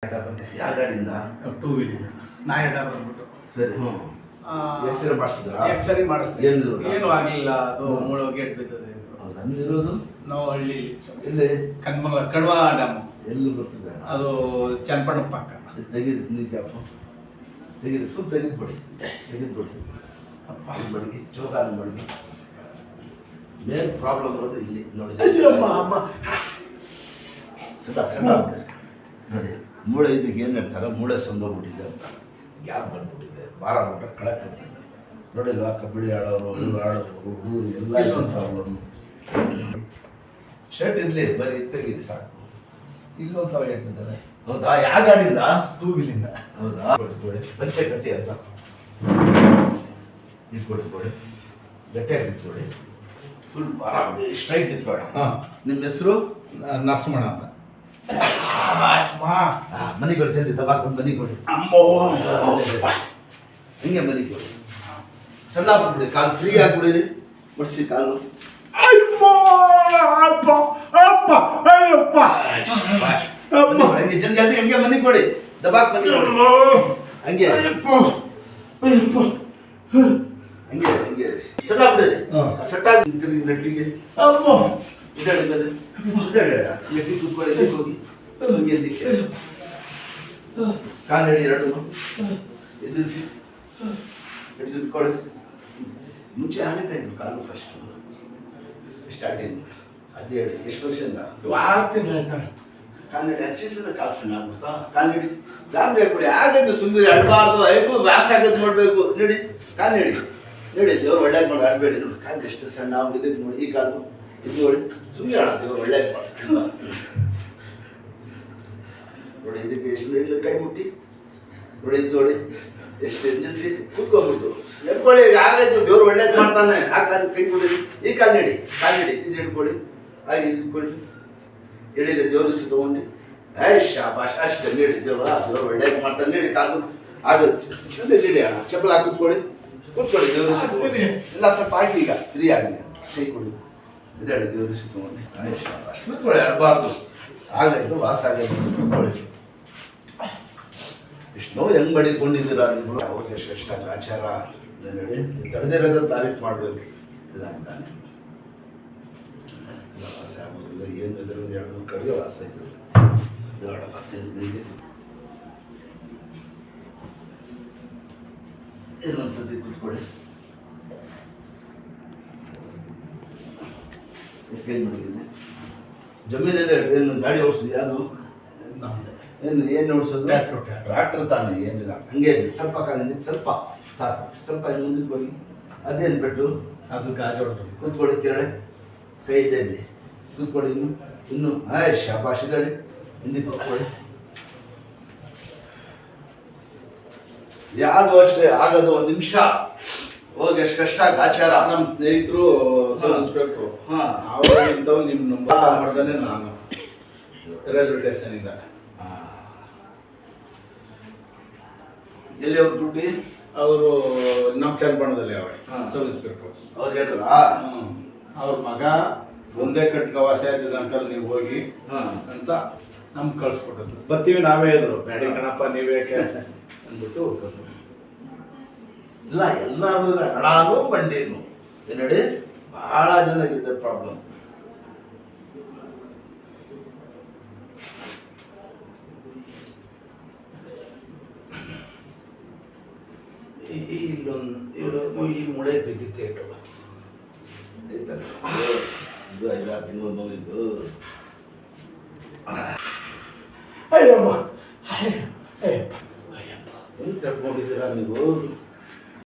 ಬಂದೆ ಯಾವ ಗಾಡಿಯಿಂದ? Two wheeler ನಾಯಡ ಬಂದ್ಬಿಟ್ಟು ಸರಿ. ಎಕ್ಸ್ರೇ ಮಾಡಿಸಿದ್ರಾ? ಎಕ್ಸ್ರೇ ಮಾಡಿಸ್ತೀವಿ. ಏನು ಆಗಲಿಲ್ಲ, ಅದು ಮೂಳೆ ಗೇಟ್ ಬಿದ್ದದೆ. ಹೌದಾ? ನೀವು ಇರೋದು ನಾವು ಹಳ್ಳಿ ಎಲ್ಲಿ? ಕನ್ಮಂಗಲ ಕಡ್ವಾ ಡ್ಯಾಮ್. ಎಲ್ಲಿ ಬರ್ತಿದೆ ಅದು ಚನ್ನಪಟ್ಟಣ ಪಕ್ಕ. ತೆಗೀರಿ, ನೀವು ಕ್ಯಾಪು ತೆಗೀರಿ, ಫುಲ್ ತೆಗೆದುಕೊಡಿ, ತೆಗೆದುಕೊಡಿ. ಅಪ್ಪ ಮಡಗಿ, ಚೌಕಾಲು ಮಡಗಿ. ಮೇನ್ ಪ್ರಾಬ್ಲಮ್ ಬರೋದು ಇಲ್ಲಿ ನೋಡಿ. ಅಮ್ಮ ಸಡ ಸಡ ನೋಡಿ, ಮೂಳೆ ಇದಕ್ಕೆ ಏನು ಹೇಳ್ತಾರೆ, ಮೂಳೆ ಸಂದೋಗ್ಬಿಟ್ಟಿದೆ ಅಂತ ಗ್ಯಾಪ್ ಬಂದ್ಬಿಟ್ಟಿದೆ, ಭಾರ ಬಿಟ್ಟ ಕಳಕ್ಕೆ ಬಂದಿದೆ. ನೋಡಿಲ್ವಾ, ಕಬಡ್ಡಿ ಆಡೋರು, ಇವ್ರು ಆಡೋರು, ಹುಡುಗರು ಎಲ್ಲ ಇನ್ನೊಂದು ಪ್ರಾಬ್ಲಮ್. ಶರ್ಟ್ ಇರಲಿ, ಬರೀ ತೆಗೀರಿ ಸಾಕು. ಇಲ್ಲೊಂದು ತಾವು ಹೇಳ್ತಿದ್ದಾರೆ. ಹೌದಾ? ಯಾವ ಗಾಡಿಯಿಂದ? ಟೂ ವೀಲಿಂದ. ಹೌದಾ? ಪಂಚೆ ಗಟ್ಟಿ ಅಂತ ಇಟ್ಕೊಡಿ, ಕೊಡಿ, ಗಟ್ಟಿಯಾಗಿ ಇಟ್ಕೊಡಿ, ಫುಲ್ ಆರಾಮ ಸ್ಟ್ರೈಟ್ ಇಟ್ಕೊಡಿ. ಹಾಂ. ನಿಮ್ಮ ಹೆಸರು? ನರಸಿಂಹಣ್ಣ ಅಂತ. ಮನೆಗಳು ಜಲ್ದಿ ದಬಾಕೊಂಡು ಮನೆ ಕೊಡಿ. ಹಿಂಗೆ ಮನೆ ಕೊಡಿ, ಸಣ್ಣ ಬಿಟ್ಬಿಡಿ, ಕಾಲು ಫ್ರೀ ಆಗಿಬಿಡಿರಿ, ಮಡಿಸಿ ಕಾಲು. ಹಂಗೆ ಜಲ್ದಿ ಜಲ್ದಿ ಹಂಗೆ ಮನೆ ಕೊಡಿ, ದಬಾಕ್ ಮನೆ ಕೊಡಿ, ಹಂಗೆ ಹಂಗೆ ಹಂಗೆ ಸಣ್ಣ ಬಿಡಿರಿ. ಸಟ್ಟಾಗಿ ನಿಂತಿರಿ ನೆಟ್ಟಿಗೆ. ಇದೆಡೆ ಮೇಲೆ ಇದೆಡೆ ನೆಟ್ಟಿ ಕೂತ್ಕೊಳ್ಳಿ, ಇದಕ್ಕೆ ಹೋಗಿ ಹಂಗೆ ಇದಕ್ಕೆ ಕಾಲು ಹಿಡಿ, ಎರಡು ಎದುರಿಸಿ ಹಿಡಿದು ಇಟ್ಕೊಳ್ಳಿ. ಮುಂಚೆ ಆಗಿದೆ ಇದು ಕಾಲು ಫಸ್ಟ್ ಸ್ಟಾರ್ಟಿಂಗ್. ಅದೇ ಹೇಳಿ, ಎಷ್ಟು ವರ್ಷದಿಂದ? 6 ತಿಂಗಳು ಆಯ್ತಾಳೆ. ಕಾಲು ಹಿಡಿ, ಹಚ್ಚಿಸಿದ ಕಾಲು ಸಣ್ಣ ಆಗ್ಬಿಡ್ತಾ. ಕಾಲು ಹಿಡಿ, ಗಾಬರಿ ಹಾಕ್ಬಿಡಿ, ಆಗೈದು ಸುಮ್ಮನೆ ಅಳ್ಬಾರ್ದು, ಐದು ವ್ಯಾಸ ಆಗೋದು ನೋಡಬೇಕು. ನೋಡಿ ಕಾಲು ಹಿಡಿ, ನೋಡಿ ದೇವ್ರು ಒಳ್ಳೇದು ಮಾಡಿ ಆಡಬೇಡಿ. ನೋಡಿ ಕಾಲು ಎಷ್ಟು ಸಣ್ಣ ಇದಕ್ಕೆ ನೋಡಿ, ಈ ಕಾಲು ಇದು ನೋಡಿ, ಸುಮ್ಮನೆ ಆಡ, ದೇವ್ರು ಒಳ್ಳೇದು ಮಾಡಿ ನೋಡಿ. ಇದಕ್ಕೆ ಎಷ್ಟು ಹಿಡಿದು ಕೈ ಮುಟ್ಟಿ ನೋಡಿ, ಇದು ನೋಡಿ ಎಷ್ಟು ನಿಲ್ಲಿಸಿ ಕೂತ್ಕೊಂಡ್ಬಿಟ್ಟು ಎಡ್ಕೊಳ್ಳಿ. ಆಗೈತು, ದೇವ್ರು ಒಳ್ಳೇದು ಮಾಡ್ತಾನೆ. ಆ ಕಾಲು ಕೈ ಕೊಡಿ, ಈ ಕಾಲು ಹಿಡಿ, ಕಾಲು ಹಿಡಿ, ಇದು ಹಿಡ್ಕೊಳ್ಳಿ, ಹಾಗೆ ಇಟ್ಕೊಳ್ಳಿ, ಹಿಡೀರಿ, ದೇವ್ರು ತಗೊಂಡು ಶಾಬಾಷ್ ಅಷ್ಟೇ ನೀಡಿ. ದೇವ್ರು ಒಳ್ಳೇದು ಮಾಡ್ತಾನೆ. ನೀಡಿ ಕಾಲು ಆಗುತ್ತೆ, ಚಂದ ನೀಡಿ ಅಣ್ಣ, ಚಪ್ಪಲ್ ಹಾಕಿ ಕೂತ್ಕೊಳ್ಳಿ, ಕೂತ್ಕೊಳ್ಳಿ, ದೇವ್ರು ಸಿಕ್ಕೊಳ್ಳಿ. ಎಲ್ಲ ಸ್ವಲ್ಪ ಹಾಕಿ, ಈಗ ಫ್ರೀ ಆಗಿ ಕೈ ಕೊಡಿ, ಇದಾಡಿ, ದೇವ್ರು ಸಿಕ್ಕೊಂಡು ಶಾಬಾಷ್ ಕೂತ್ಕೊಳ್ಳಿ, ಅಡಬಾರ್ದು. ಆಗಾಯ್ತು, ವಾಸ ಆಗೈತು, ಕೂತ್ಕೊಳ್ಳಿ. ಎಷ್ಟು ನೋವು ಹೆಂಗೆ ಬಡಿಕೊಂಡಿದ್ದೀರಾ ನೀವು? ಅವ್ರಿಗೆ ಎಷ್ಟು ಆಚಾರ ನೋಡಿ, ತಡೆದಿರೋದ ತಾರೀಫ್ ಮಾಡಬೇಕು. ಇದಾಗ್ತಾನೆ ವಾಸ ಆಗೋದಿಲ್ಲ, ಏನು ಇದ್ರು 2-3 ಕಡೆಗೆ ವಾಸ ಆಯ್ತದೆ. ಇನ್ನೊಂದ್ಸತಿ ಕೂತ್ಕೊಳ್ಳಿ. ಏನು ಮಾಡಿದ್ದೀನಿ? ಜಮೀನಲ್ಲಿ ಏನು ಗಾಡಿ ಓಡಿಸಿದ್ವಿ? ಯಾವುದು? ಏನು ಓಡಿಸೋದು? ಟ್ರ್ಯಾಕ್ಟರ್ ತಾನೇ, ಏನಿಲ್ಲ. ಹಂಗೆ ಸ್ವಲ್ಪ ಕಾಲಿಂದ ಸ್ವಲ್ಪ ಸಾಕು, ಸ್ವಲ್ಪ ಮುಂದಕ್ಕೆ ಹೋಗಿ. ಅದೇನು ಬಿಟ್ಟು ಅದು ಗಾಜು ಹೊಡೆದು ಕೂತ್ಕೊಳ್ಳಿ, ಕೆರಳೆ ಕೈ ಇದೆ ಇಲ್ಲಿ, ಕೂತ್ಕೊಳ್ಳಿ. ಇನ್ನು ಶಾಬಾಷ್ ಇದ್ದಾಳೆ, ಹಿಂದೆ ಕೂತ್ಕೊಳ್ಳಿ. ಯಾವುದು ಅಷ್ಟೇ ಆಗೋದು, 1 ನಿಮಿಷ ಹೋಗಿ, ಎಷ್ಟು ಕಷ್ಟ ಆಚಾರ. ನಮ್ಮ ಸ್ನೇಹಿತರು ಇನ್ಸ್ಪೆಕ್ಟ್ರು, ಅವರು ಇಂಥವು ನಿಮ್ಮ ನಂಬರ್ ಮಾಡ್ದಾನೆ ನಾನು ರೈಲ್ವೆ ಸ್ಟೇಷನಿಂದ. ಎಲ್ಲಿ ಅವ್ರು ಡ್ಯೂಟಿ? ಅವರು ನಮ್ಮ ಚನ್ನಪಟ್ಟಣದಲ್ಲಿ ಅವರೇ ಸಬ್ ಇನ್ಸ್ಪೆಕ್ಟ್ರು. ಅವ್ರು ಹೇಳಿದ್ರ ಅವ್ರ ಮಗ ಒಂದೇ ಕಟ್ಕ ವಾಸ ಆಯ್ತದ ಅಂಕಲ್, ನೀವು ಹೋಗಿ ಅಂತ ನಮ್ಗೆ ಕಳ್ಸ್ಕೊಟ್ಟದ್ದು. ಬರ್ತೀವಿ ನಾವೇ ಇದ್ರು, ಬೇಡ ಕಣಪ್ಪ ನೀವೇ ಅಂದ್ಬಿಟ್ಟು ಹೋಗ್ಬೋದು. ಇಲ್ಲ, ಎಲ್ಲರೂ ಹಣಾನು ಬಂಡೇನು ನೋಡಿ, ಬಹಳ ಜನಕ್ಕಿದೆ ಪ್ರಾಬ್ಲಮ್. ಇಲ್ಲೊಂದು ಈ ಮೂಳೆ ಬಿದ್ದಿತ್ತೆ ಇಟ್ಟಲ್ಲ, ಆಯ್ತಲ್ಲ, ಇದು 5-6 ತಿಂಗಳು ನೋವಿದ್ದು. ಅಯ್ಯಮ್ಮ ಹೆಂಗೆ ತಡ್ಕೊಂಡಿದ್ದೀರಾ ನೀವು?